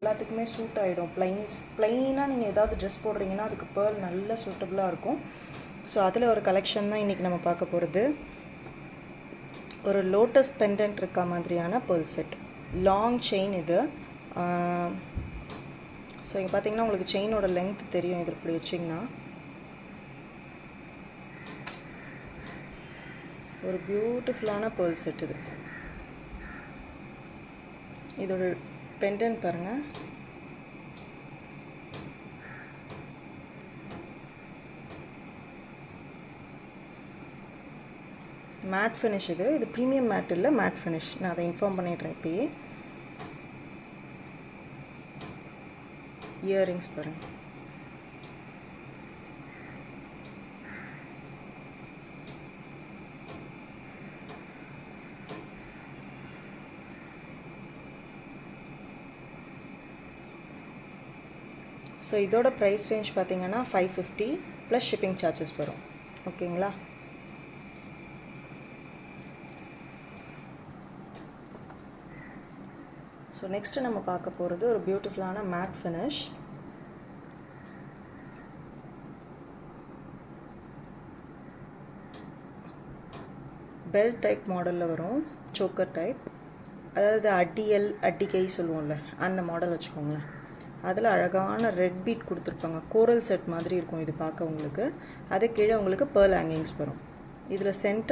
எல்லாத்துக்குமே சூட் ஆகிடும். ப்ளைனாக நீங்கள் ஏதாவது ட்ரெஸ் போடுறீங்கன்னா அதுக்கு பேர்ல் நல்ல சூட்டபுளாக இருக்கும். ஸோ அதில் ஒரு கலெக்ஷன் தான் இன்றைக்கி நம்ம பார்க்க போகிறது. ஒரு லோட்டஸ் பெண்டன்ட் இருக்க மாதிரியான பேர்ல் செட், லாங் செயின் இது. ஸோ இங்கே பார்த்தீங்கன்னா உங்களுக்கு செயினோட லென்த் தெரியும். இது இப்படி வச்சிங்கன்னா ஒரு பியூட்டிஃபுல்லான பேர்ல் செட் இது. இதோட பெண்டன்ட் பாருங்கள், மேட் ஃபினிஷ். இது ப்ரீமியம் மேட் இல்லை, மேட் ஃபினிஷ். நான் அதை இன்ஃபார்ம் பண்ணிடுறேன் இப்போயே. இயரிங்ஸ் பாருங்கள், ஸோ இதோட ப்ரைஸ் ரேஞ்ச் பார்த்தீங்கன்னா 550 ப்ளஸ் ஷிப்பிங் சார்ஜஸ் வரும். ஓகேங்களா? ஸோ நெக்ஸ்ட்டு நம்ம பார்க்க போகிறது ஒரு பியூட்டிஃபுல்லான மேட் ஃபினிஷ். பெல்ட் டைப் மாடலில் வரும், சோக்கர் டைப். அதாவது அட்டிகை சொல்லுவோம்ல, அந்த மாடல் வச்சுக்கோங்களேன். அதில் அழகான ரெட் பீட் கொடுத்துருப்பாங்க. கோரல் செட் மாதிரி இருக்கும் இது பார்க்க உங்களுக்கு. அது கீழே உங்களுக்கு பேர்ல் ஹேங்கிங்ஸ் வரும். இதில் சென்டர்